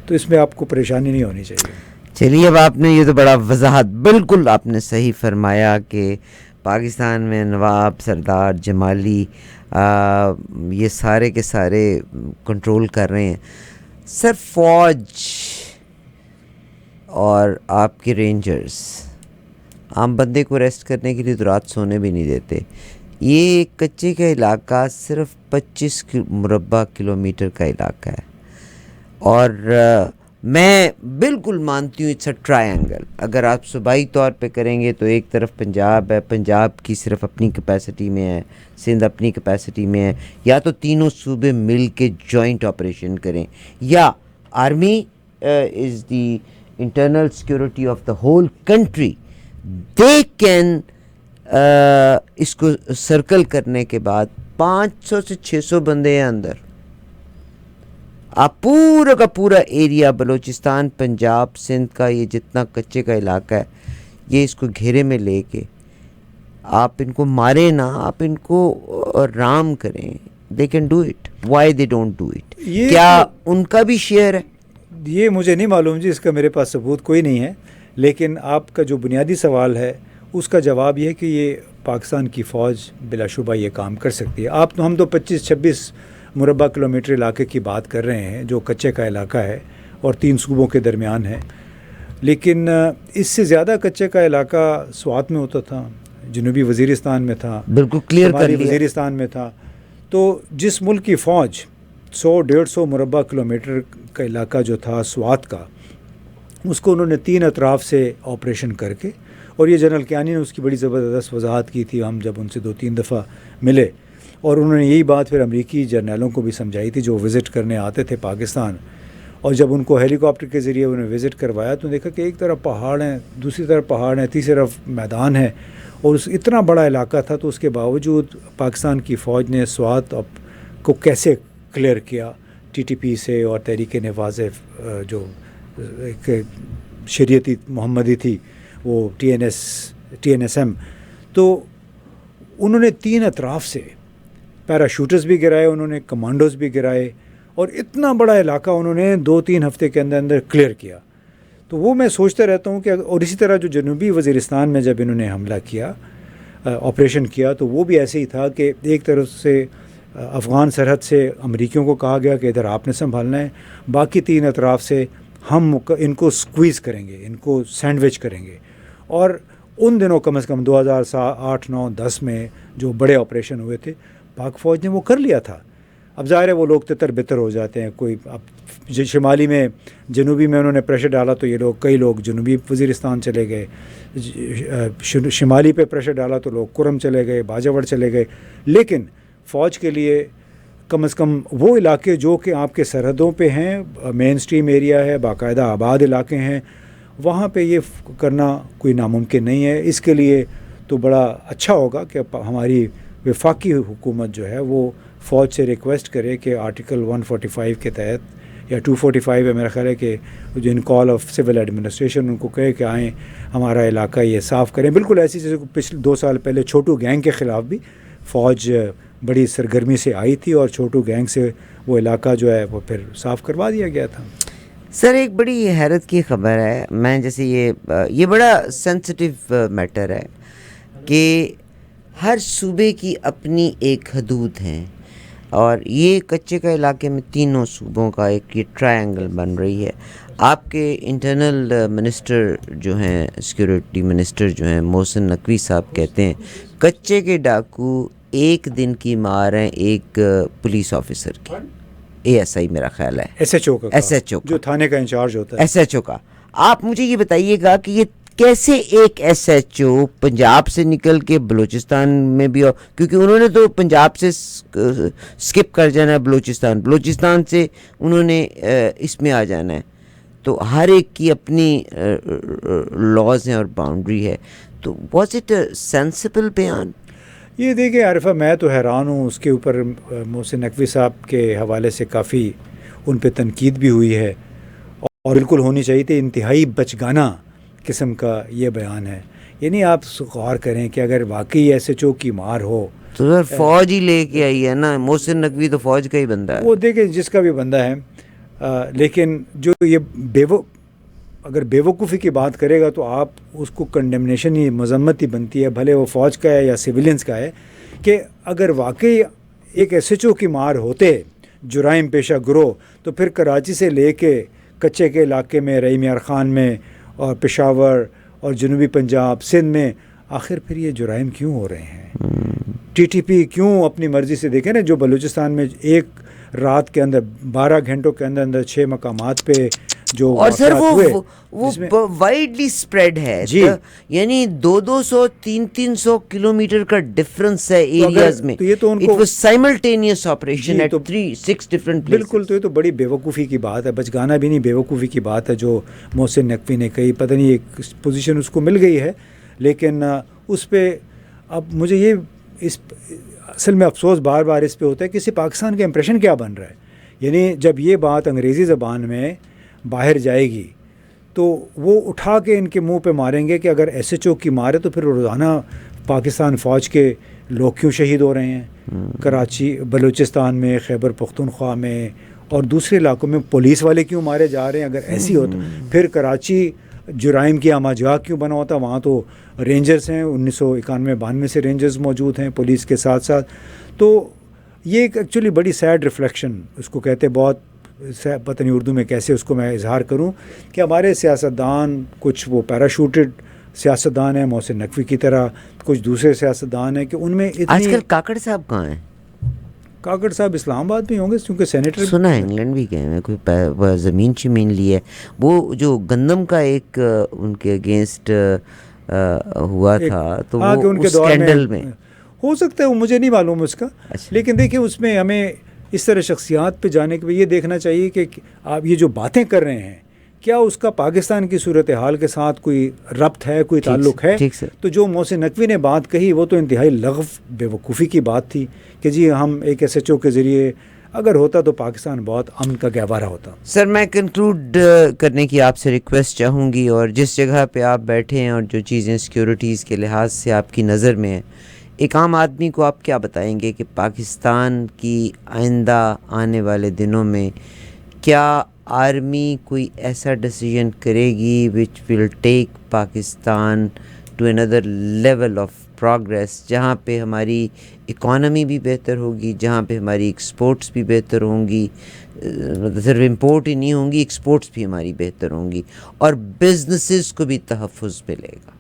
تو اس میں آپ کو پریشانی نہیں ہونی چاہیے. چلیے اب آپ نے یہ تو بڑا وضاحت بالکل آپ نے صحیح فرمایا کہ پاکستان میں نواب، سردار، جمالی یہ سارے کے سارے کنٹرول کر رہے ہیں. سر فوج اور آپ کے رینجرز عام بندے کو ریسٹ کرنے کے لیے تو رات سونے بھی نہیں دیتے. یہ کچے کا علاقہ صرف 25 مربع کلومیٹر کا علاقہ ہے اور میں بالکل مانتی ہوں اٹس اے ٹرائنگل. اگر آپ صوبائی طور پہ کریں گے تو ایک طرف پنجاب ہے، پنجاب کی صرف اپنی کیپیسٹی میں ہے، سندھ اپنی کیپیسٹی میں ہے، یا تو تینوں صوبے مل کے جوائنٹ آپریشن کریں، یا army is the internal security of the whole country. They can اس کو سرکل کرنے کے بعد 500 سے 600 بندے ہیں اندر. آپ پورا کا پورا ایریا بلوچستان، پنجاب، سندھ کا یہ جتنا کچے کا علاقہ ہے یہ اس کو گھیرے میں لے کے آپ ان کو مارے نہ، آپ ان کو رام کریں. They can do it. Why they don't do it? کیا ان کا بھی شیئر ہے؟ یہ مجھے نہیں معلوم جی، اس کا میرے پاس ثبوت کوئی نہیں ہے، لیکن آپ کا جو بنیادی سوال ہے اس کا جواب یہ ہے کہ یہ پاکستان کی فوج بلا شبہ یہ کام کر سکتی ہے. ہم تو 25-26 مربع کلومیٹر علاقے کی بات کر رہے ہیں جو کچے کا علاقہ ہے اور 3 صوبوں کے درمیان ہے، لیکن اس سے زیادہ کچے کا علاقہ سوات میں ہوتا تھا، جنوبی وزیرستان میں تھا، بالکل کلیئر کر لیا، وزیرستان میں تھا. تو جس ملک کی فوج 100-150 مربع کلومیٹر کا علاقہ جو تھا سوات کا، اس کو انہوں نے 3 اطراف سے آپریشن کر کے، اور یہ جنرل کیانی نے اس کی بڑی زبردست وضاحت کی تھی، ہم جب ان سے 2-3 دفعہ ملے، اور انہوں نے یہی بات پھر امریکی جرنیلوں کو بھی سمجھائی تھی جو وزٹ کرنے آتے تھے پاکستان. اور جب ان کو ہیلی کاپٹر کے ذریعے انہیں وزٹ کروایا تو دیکھا کہ ایک طرف پہاڑ ہیں، دوسری طرف پہاڑ ہیں، تیسری طرف میدان ہے، اور اتنا بڑا علاقہ تھا. تو اس کے باوجود پاکستان کی فوج نے سوات کو کیسے کلیئر کیا ٹی ٹی پی سے اور تحریک نفاذ جو ایک شریعتی محمدی تھی وہ ٹی این ایس ایم. تو انہوں نے 3 اطراف سے پیراشوٹرز بھی گرائے، انہوں نے کمانڈوز بھی گرائے، اور اتنا بڑا علاقہ انہوں نے 2-3 ہفتے کے اندر کلیئر کیا. تو وہ میں سوچتا رہتا ہوں کہ اور اسی طرح جو جنوبی وزیرستان میں جب انہوں نے حملہ کیا، آپریشن کیا، تو وہ بھی ایسے ہی تھا کہ ایک طرف سے افغان سرحد سے امریکیوں کو کہا گیا کہ ادھر آپ نے سنبھالنا ہے، باقی 3 اطراف سے ہم ان کو سکویز کریں گے، ان کو سینڈوچ کریں گے. اور ان دنوں کم از کم 2008, 9, 10 میں جو بڑے آپریشن ہوئے تھے پاک فوج نے وہ کر لیا تھا. اب ظاہر ہے وہ لوگ تتر بتر ہو جاتے ہیں، کوئی اب شمالی میں، جنوبی میں انہوں نے پریشر ڈالا تو یہ لوگ، کئی لوگ جنوبی وزیرستان چلے گئے، شمالی پہ پریشر ڈالا تو لوگ کرم چلے گئے، باجاوڑ چلے گئے. لیکن فوج کے لیے کم از کم وہ علاقے جو کہ آپ کے سرحدوں پہ ہیں، مین سٹریم ایریا ہے، باقاعدہ آباد علاقے ہیں، وہاں پہ یہ کرنا کوئی ناممکن نہیں ہے. اس کے لیے تو بڑا اچھا ہوگا کہ ہماری وفاقی حکومت جو ہے وہ فوج سے ریکویسٹ کرے کہ آرٹیکل 145 کے تحت یا 245 ہے میرا خیال ہے، کہ جو ان کال آف سول ایڈمنسٹریشن ان کو کہے کہ آئیں ہمارا علاقہ یہ صاف کریں. بالکل ایسی چیزیں پچھلے 2 سال پہلے چھوٹو گینگ کے خلاف بھی فوج بڑی سرگرمی سے آئی تھی اور چھوٹو گینگ سے وہ علاقہ جو ہے وہ پھر صاف کروا دیا گیا تھا. سر ایک بڑی حیرت کی خبر ہے، میں جیسے یہ بڑا سینسٹیو میٹر ہے کہ ہر صوبے کی اپنی ایک حدود ہیں، اور یہ کچے کا علاقے میں تینوں صوبوں کا ایک یہ ٹرائنگل بن رہی ہے. آپ کے انٹرنل منسٹر جو ہیں، سیکورٹی منسٹر جو ہیں محسن نقوی صاحب کہتے ہیں کچے کے ڈاکو ایک دن کی مار ہیں ایک پولیس آفیسر کی، اے ایس آئی میرا خیال ہے، ایس ایچ او جو تھانے کا انچارج ہوتا ہے، ایس ایچ او کا. آپ مجھے یہ بتائیے گا کہ یہ کیسے ایک ایس ایچ او پنجاب سے نکل کے بلوچستان میں بھی، کیونکہ انہوں نے تو پنجاب سے سکپ کر جانا ہے بلوچستان سے انہوں نے اس میں آ جانا ہے، تو ہر ایک کی اپنی لاز ہیں اور باؤنڈری ہے. تو واز اٹ سینسیبل بیان؟ یہ دیکھیں عارفہ، میں تو حیران ہوں. اس کے اوپر محسن نقوی صاحب کے حوالے سے کافی ان پہ تنقید بھی ہوئی ہے، اور بالکل ہونی چاہیے تھی. انتہائی بچگانہ قسم کا یہ بیان ہے یعنی آپ غور کریں کہ اگر واقعی ایس ایچ او کی مار ہو تو سر فوج ہی لے کے آئی ہے نا. محسن نقوی تو فوج کا ہی بندہ ہے. وہ دیکھیں جس کا بھی بندہ ہے, لیکن جو یہ اگر بے وقوفی کی بات کرے گا تو آپ اس کو کنڈمنیشن ہی, مذمت ہی بنتی ہے, بھلے وہ فوج کا ہے یا سویلینز کا ہے, کہ اگر واقعی ایک ایس ایچ او کی مار ہوتے جرائم پیشہ گروہ, تو پھر کراچی سے لے کے کچے کے علاقے میں, رحیم یار خان میں اور پشاور اور جنوبی پنجاب سندھ میں آخر پھر یہ جرائم کیوں ہو رہے ہیں؟ ٹی ٹی پی کیوں اپنی مرضی سے, دیکھیں نا جو بلوچستان میں ایک رات کے اندر 12 گھنٹوں کے اندر 6 مقامات پہ جو اور سر وہ میں وائڈلی سپریڈ ہے, جی, یعنی 200 300 کلومیٹر کا ڈفرنس ہے ایریاز میں. تو یہ تو ان کو simultaneous operation at 6 different places. بالکل, تو یہ تو بڑی بے وقوفی کی بات ہے, بچگانا بھی نہیں, بے وقوفی کی بات ہے جو محسن نقوی نے کہی. پتہ نہیں ایک پوزیشن اس کو مل گئی ہے, لیکن اس پہ اب مجھے یہ اصل میں افسوس بار بار اس پہ ہوتا ہے کہ اسے پاکستان کا امپریشن کیا بن رہا ہے. یعنی جب یہ بات انگریزی زبان میں باہر جائے گی تو وہ اٹھا کے ان کے منہ پہ ماریں گے کہ اگر ایس ایچ او کی مارے تو پھر روزانہ پاکستان فوج کے لوگ کیوں شہید ہو رہے ہیں, کراچی بلوچستان میں, خیبر پختونخوا میں اور دوسرے علاقوں میں پولیس والے کیوں مارے جا رہے ہیں. اگر ایسی ہوتا پھر کراچی جرائم کی آماجگاہ کیوں بنا ہوتا, وہاں تو رینجرز ہیں, 1991-92 سے رینجرز موجود ہیں پولیس کے ساتھ ساتھ. تو یہ ایک ایکچولی بڑی سیڈ ریفلیکشن اس کو کہتے, بہت پتہ نہیں اردو میں کیسے اس کو میں اظہار کروں, کہ ہمارے سیاستدان کچھ وہ پیراشوٹڈ سیاستدان ہیں محسن نقوی کی طرح, کچھ دوسرے سیاستدان ہیں کہ ان میں اتنی. آج کل کاکڑ صاحب کہاں ہیں؟ کاکڑ صاحب اسلام آباد میں ہوں گے کیونکہ سینیٹر سنا ہے انگلینڈ بھی گئے ہیں, کوئی زمین لی ہے. وہ جو گندم کا ایک ان کے اگینسٹ ہوا تھا تو وہ ان کے اسکینڈل میں ہو سکتا ہے, وہ مجھے نہیں معلوم اس کا. لیکن دیکھیں اس میں ہمیں اس طرح شخصیات پہ جانے کے لیے یہ دیکھنا چاہیے کہ آپ یہ جو باتیں کر رہے ہیں کیا اس کا پاکستان کی صورتحال کے ساتھ کوئی ربط ہے, کوئی تعلق ہے. تو جو محسن نقوی نے بات کہی وہ تو انتہائی لغو بے وقوفی کی بات تھی کہ جی ہم ایک ایس ایچ او کے ذریعے اگر ہوتا تو پاکستان بہت امن کا گہوارہ ہوتا. سر میں کنکلوڈ کرنے کی آپ سے ریکویسٹ چاہوں گی, اور جس جگہ پہ آپ بیٹھے ہیں اور جو چیزیں سیکیورٹیز کے لحاظ سے آپ کی نظر میں ہیں, ایک عام آدمی کو آپ کیا بتائیں گے کہ پاکستان کی آئندہ آنے والے دنوں میں کیا آرمی کوئی ایسا ڈیسیژن کرے گی which will take Pakistan to another level of progress, جہاں پہ ہماری اکانومی بھی بہتر ہوگی, جہاں پہ ہماری ایکسپورٹس بھی بہتر ہوں گی, صرف امپورٹ ہی نہیں ہوں گی, ایکسپورٹس بھی ہماری بہتر ہوں گی, اور بزنسز کو بھی تحفظ ملے گا؟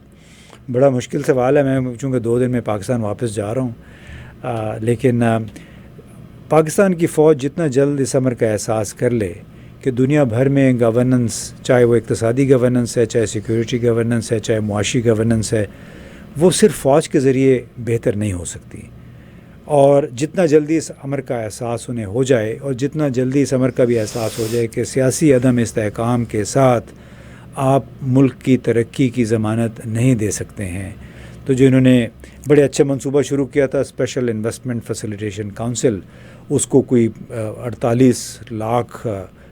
بڑا مشکل سوال ہے. میں چونکہ 2 دن میں پاکستان واپس جا رہا ہوں, لیکن پاکستان کی فوج جتنا جلد اس امر کا احساس کر لے کہ دنیا بھر میں گورننس, چاہے وہ اقتصادی گورننس ہے, چاہے سیکیورٹی گورننس ہے, چاہے معاشی گورننس ہے, وہ صرف فوج کے ذریعے بہتر نہیں ہو سکتی. اور جتنا جلدی اس امر کا احساس انہیں ہو جائے, اور جتنا جلدی اس امر کا بھی احساس ہو جائے کہ سیاسی عدم استحکام کے ساتھ آپ ملک کی ترقی کی ضمانت نہیں دے سکتے ہیں. تو جو انہوں نے بڑے اچھا منصوبہ شروع کیا تھا اسپیشل انویسٹمنٹ فیسیلیٹیشن کونسل, اس کو کوئی 48 لاکھ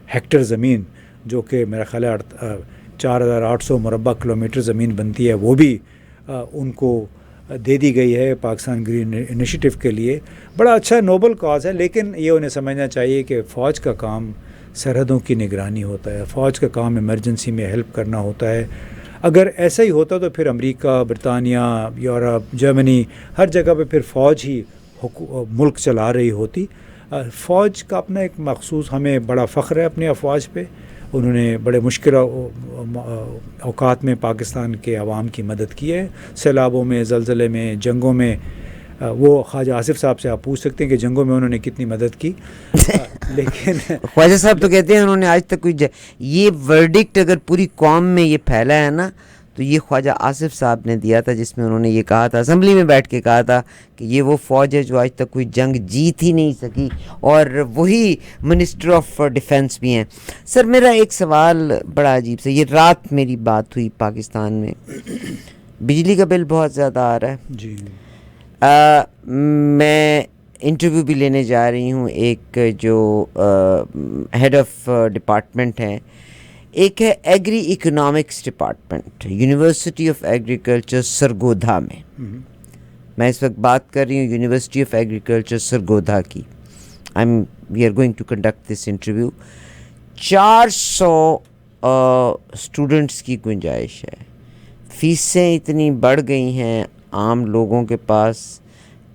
ہیکٹر زمین, جو کہ میرا خیال ہے 4800 مربع کلومیٹر زمین بنتی ہے, وہ بھی ان کو دے دی گئی ہے پاکستان گرین انیشیٹو کے لیے. بڑا اچھا نوبل کاز ہے, لیکن یہ انہیں سمجھنا چاہیے کہ فوج کا کام سرحدوں کی نگرانی ہوتا ہے, فوج کا کام ایمرجنسی میں ہیلپ کرنا ہوتا ہے. اگر ایسا ہی ہوتا تو پھر امریکہ, برطانیہ, یورپ, جرمنی, ہر جگہ پہ پھر فوج ہی ملک چلا رہی ہوتی. فوج کا اپنا ایک مخصوص, ہمیں بڑا فخر ہے اپنی افواج پہ. انہوں نے بڑے مشکل اوقات میں پاکستان کے عوام کی مدد کی ہے, سیلابوں میں, زلزلے میں, جنگوں میں. وہ خواجہ آصف صاحب سے آپ پوچھ سکتے ہیں کہ جنگوں میں انہوں نے کتنی مدد کی. لیکن خواجہ صاحب تو کہتے ہیں انہوں نے آج تک کوئی یہ ورڈکٹ اگر پوری قوم میں یہ پھیلا ہے نا تو یہ خواجہ آصف صاحب نے دیا تھا, جس میں انہوں نے یہ کہا تھا, اسمبلی میں بیٹھ کے کہا تھا کہ یہ وہ فوج ہے جو آج تک کوئی جنگ جیت ہی نہیں سکی, اور وہی منسٹر آف ڈیفنس بھی ہیں. سر میرا ایک سوال بڑا عجیب سے, یہ رات میری بات ہوئی پاکستان میں, بجلی کا بل بہت زیادہ آ رہا ہے. جی میں انٹرویو بھی لینے جا رہی ہوں, ایک جو ہیڈ آف ڈپارٹمنٹ ہیں, ایک ہے agri economics department, university of agriculture Sargodha میں. میں اس وقت بات کر رہی ہوں یونیورسٹی آف ایگریکلچر سرگودا کی. We are going to conduct this interview. 400 students کی گنجائش ہے. فیسیں اتنی بڑھ گئی ہیں، عام لوگوں کے پاس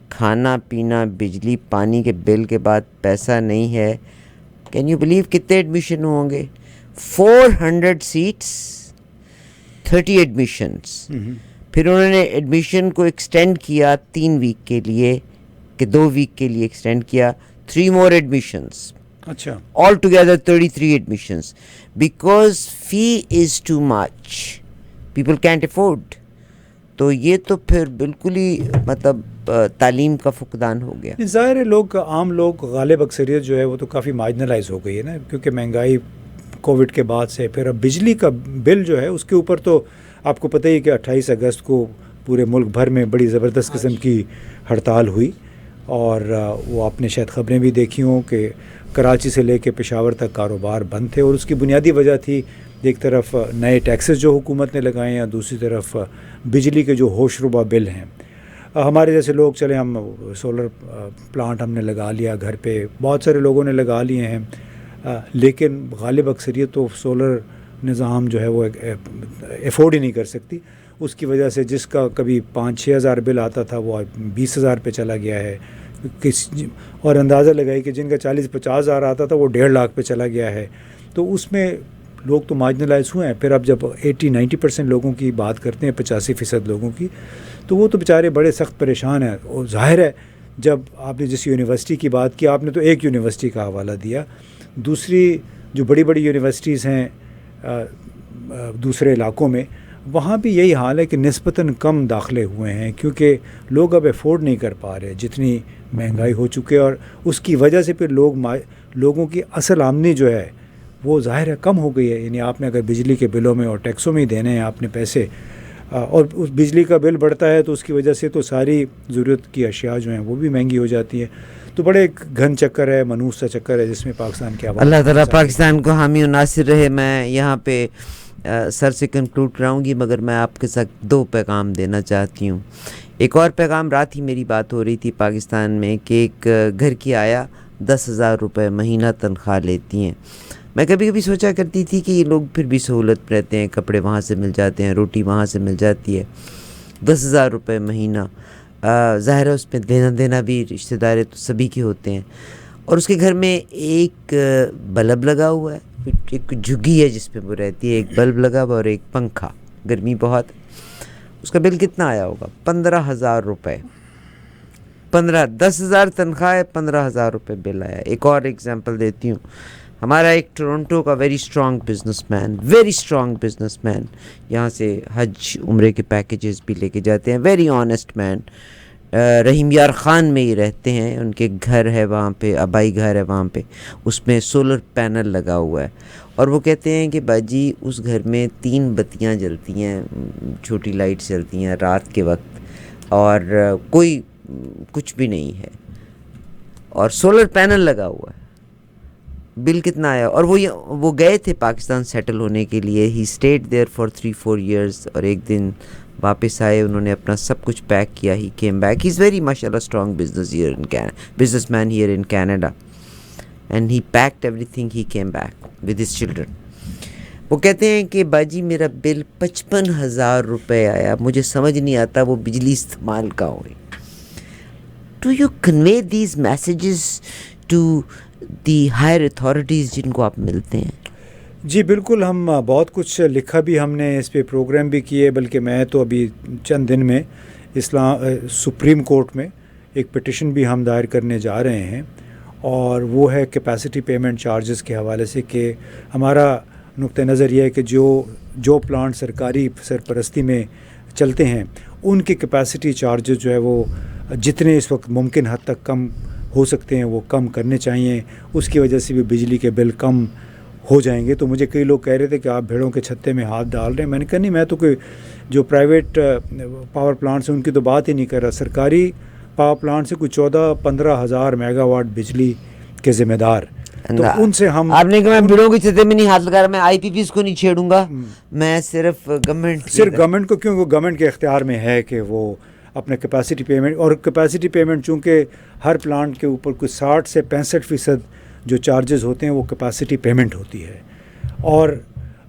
کھانا پینا بجلی پانی کے بل کے بعد پیسہ نہیں ہے. کین یو بلیو کتنے ایڈمیشن ہوں گے؟ 400 سیٹس، 30 ایڈمیشنس. پھر انہوں نے ایڈمیشن کو ایکسٹینڈ کیا 3 ویک کے لیے، کہ 2 ویک کے لیے ایکسٹینڈ کیا. 3 more admissions. اچھا. All together 33 admissions. Because fee is too much. People can't afford. تو یہ تو پھر بالکل ہی مطلب تعلیم کا فقدان ہو گیا. ظاہر ہے لوگ، عام لوگ، غالب اکثریت جو ہے وہ تو کافی مارجنلائز ہو گئی ہے نا، کیونکہ مہنگائی کووڈ کے بعد سے. پھر اب بجلی کا بل جو ہے اس کے اوپر تو آپ کو پتہ ہی کہ 28 اگست کو پورے ملک بھر میں بڑی زبردست قسم کی ہڑتال ہوئی، اور وہ آپ نے شاید خبریں بھی دیکھی ہوں کہ کراچی سے لے کے پشاور تک کاروبار بند تھے. اور اس کی بنیادی وجہ تھی ایک طرف نئے ٹیکسز جو حکومت نے لگائے ہیں، دوسری طرف بجلی کے جو ہوش ربا بل ہیں. ہمارے جیسے لوگ، چلے ہم سولر پلانٹ ہم نے لگا لیا گھر پہ، بہت سارے لوگوں نے لگا لیے ہیں، لیکن غالب اکثریت تو سولر نظام جو ہے وہ افورڈ ہی نہیں کر سکتی. اس کی وجہ سے جس کا کبھی 5-6 ہزار بل آتا تھا وہ 20 ہزار پہ چلا گیا ہے. اور اندازہ لگائی کہ جن کا 40-50 ہزار آتا تھا وہ 1.5 لاکھ پہ چلا گیا ہے. تو اس میں لوگ تو مارجنلائز ہوئے ہیں. پھر اب جب 80-90% لوگوں کی بات کرتے ہیں، 85% لوگوں کی، تو وہ تو بیچارے بڑے سخت پریشان ہیں. اور ظاہر ہے جب آپ نے جس یونیورسٹی کی بات کی، آپ نے تو ایک یونیورسٹی کا حوالہ دیا. دوسری جو بڑی بڑی یونیورسٹیز ہیں دوسرے علاقوں میں، وہاں بھی یہی حال ہے کہ نسبتاً کم داخلے ہوئے ہیں، کیونکہ لوگ اب افورڈ نہیں کر پا رہے جتنی مہنگائی ہو چکے. اور اس کی وجہ سے پھر لوگوں کی اصل آمدنی جو ہے وہ ظاہر ہے کم ہو گئی ہے. یعنی آپ نے اگر بجلی کے بلوں میں اور ٹیکسوں میں ہی دینے ہیں آپ نے پیسے، اور اس بجلی کا بل بڑھتا ہے تو اس کی وجہ سے تو ساری ضرورت کی اشیاء جو ہیں وہ بھی مہنگی ہو جاتی ہیں. تو بڑے ایک گھن چکر ہے، منحوس سا چکر ہے جس میں پاکستان کے عوام، اللہ تعالیٰ پاکستان کو حامی و ناصر رہے. میں یہاں پہ سر سے کنکلوڈ کراؤں گی، مگر میں آپ کے ساتھ 2 پیغام دینا چاہتی ہوں. ایک اور پیغام، رات ہی میری بات ہو رہی تھی پاکستان میں کہ ایک گھر کی آیا 10,000 روپے مہینہ تنخواہ لیتی ہیں. میں کبھی کبھی سوچا کرتی تھی کہ یہ لوگ پھر بھی سہولت رہتے ہیں، کپڑے وہاں سے مل جاتے ہیں، روٹی وہاں سے مل جاتی ہے. 10,000 روپے مہینہ، ظاہر ہے اس میں لینا دینا بھی رشتہ دار تو سبھی کے ہوتے ہیں. اور اس کے گھر میں ایک بلب لگا ہوا ہے، ایک جھگی ہے جس پہ وہ رہتی ہے، ایک بلب لگا ہوا اور ایک پنکھا. گرمی بہت. اس کا بل کتنا آیا ہوگا؟ 15,000 روپے. 10,000 تنخواہ ہے، 15,000 روپے بل آیا. ایک اور ایگزامپل دیتی ہوں. ہمارا ایک ٹورنٹو کا ویری اسٹرانگ بزنس مین یہاں سے حج عمرے کے پیکیجز بھی لے کے جاتے ہیں. ویری آنیسٹ مین، رحیم یار خان میں ہی رہتے ہیں. ان کے گھر ہے وہاں پہ، آبائی گھر ہے وہاں پہ، اس میں سولر پینل لگا ہوا ہے. اور وہ کہتے ہیں کہ باجی اس گھر میں 3 بتیاں جلتی ہیں، چھوٹی لائٹس جلتی ہیں رات کے وقت، اور کوئی کچھ بھی نہیں ہے، اور سولر پینل لگا ہوا ہے. بل کتنا آیا؟ اور وہ گئے تھے پاکستان سیٹل ہونے کے لیے. ہی اسٹیڈ دیئر فار 3-4 ایئرس، اور ایک دن واپس آئے. انہوں نے اپنا سب کچھ پیک کیا. He came back. He is very ماشاء اللہ strong businessman here in Canada. And he packed everything. He came back with his children. وہ کہتے ہیں کہ باجی میرا بل 55,000 روپے آیا، مجھے سمجھ نہیں آتا وہ بجلی استعمال کا ہوئی. Do you convey these messages to the higher authorities جن کو آپ ملتے ہیں؟ جی بالکل. ہم بہت کچھ لکھا بھی ہم نے، اس پہ پروگرام بھی کیے، بلکہ میں تو ابھی چند دن میں سپریم کورٹ میں ایک پٹیشن بھی ہم دائر کرنے جا رہے ہیں، اور وہ ہے کیپیسٹی پیمنٹ چارجز کے حوالے سے. کہ ہمارا نقطہ نظر یہ ہے کہ جو پلانٹ سرکاری سرپرستی میں چلتے ہیں ان کے کیپیسٹی چارجز جو ہے وہ جتنے اس وقت ممکن حد تک کم ہو سکتے ہیں وہ کم کرنے چاہیے. اس کی وجہ سے بھی بجلی کے بل کم ہو جائیں گے. تو مجھے کئی لوگ کہہ رہے تھے کہ آپ بھیڑوں کے چھتے میں ہاتھ ڈال رہے ہیں. میں نے کہا نہیں، میں تو کوئی جو پرائیویٹ پاور پلانٹس ہیں ان کی تو بات ہی نہیں کر رہا. سرکاری پاور پلانٹ سے کوئی 14-15 ہزار میگا واٹ بجلی کے ذمہ دار تو ان سے ہم آپ نے کہا میں بڑوں کی سطح میں نہیں ہاتھ لگا رہا, میں آئی پی پیز کو نہیں چھیڑوں گا, میں صرف گورنمنٹ کو, کیونکہ گورنمنٹ کے اختیار میں ہے کہ وہ اپنے کیپیسٹی پیمنٹ, اور کیپیسٹی پیمنٹ چونکہ ہر پلانٹ کے اوپر کچھ 60 سے 65% جو چارجز ہوتے ہیں وہ کیپیسٹی پیمنٹ ہوتی ہے, اور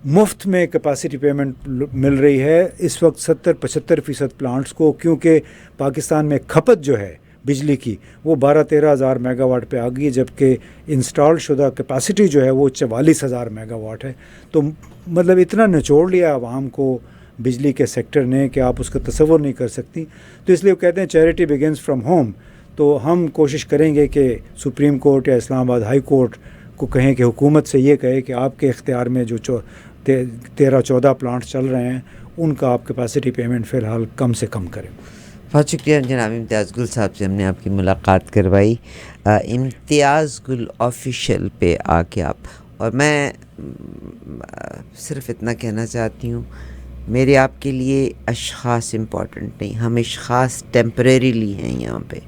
مفت میں کیپیسٹی پیمنٹ مل رہی ہے اس وقت 70-75% پلانٹس کو, کیونکہ پاکستان میں کھپت جو ہے بجلی کی وہ 12-13 ہزار میگا واٹ پہ آ گئی ہے, جبکہ انسٹال شدہ کیپیسٹی جو ہے وہ 44,000 میگا واٹ ہے. تو مطلب اتنا نچوڑ لیا عوام کو بجلی کے سیکٹر نے کہ آپ اس کا تصور نہیں کر سکتی. تو اس لیے وہ کہتے ہیں چیریٹی بگنز فرام ہوم. تو ہم کوشش کریں گے کہ سپریم کورٹ یا اسلام آباد ہائی کورٹ کو کہیں کہ حکومت سے یہ کہے کہ آپ کے اختیار میں جو 13-14 پلانٹس چل رہے ہیں ان کا آپ کیپیسٹی پیمنٹ فی الحال کم سے کم کریں. بہت شکریہ جناب امتیاز گل صاحب سے ہم نے آپ کی ملاقات کروائی. امتیاز گل آفیشیل پہ آ کے آپ, اور میں صرف اتنا کہنا چاہتی ہوں, میرے آپ کے لیے اشخاص امپورٹنٹ نہیں, ہم اشخاص ٹیمپریریلی ہیں یہاں پہ.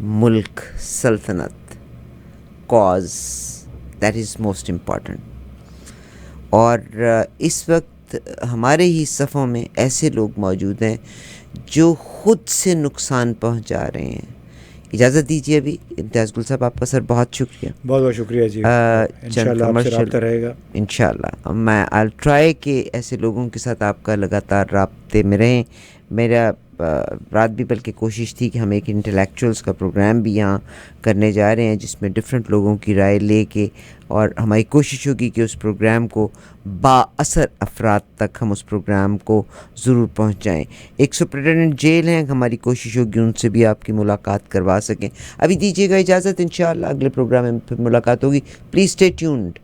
ملک, سلطنت, cause, that is most important. اور اس وقت ہمارے ہی صفوں میں ایسے لوگ موجود ہیں جو خود سے نقصان پہنچا رہے ہیں. اجازت دیجیے ابھی امتیاز گل صاحب, آپ کا سر بہت شکریہ. بہت بہت شکریہ جی. انشاءاللہ آپ سے رابطہ رہے گا. انشاءاللہ میں آئی ٹرائی کہ ایسے لوگوں کے ساتھ آپ کا لگاتار رابطے میں رہیں. میرا رات بھی بلکہ کوشش تھی کہ ہم ایک انٹلیکچوئلس کا پروگرام بھی یہاں کرنے جا رہے ہیں جس میں ڈفرینٹ لوگوں کی رائے لے کے, اور ہماری کوشش ہوگی کہ اس پروگرام کو با اثر افراد تک ہم اس پروگرام کو ضرور پہنچائیں. ایک سپرنٹینڈنٹ جیل ہیں, ہماری کوشش ہوگی ان سے بھی آپ کی ملاقات کروا سکیں. ابھی دیجیے گا اجازت, انشاءاللہ اگلے پروگرام میں پھر ملاقات ہوگی. Please stay tuned.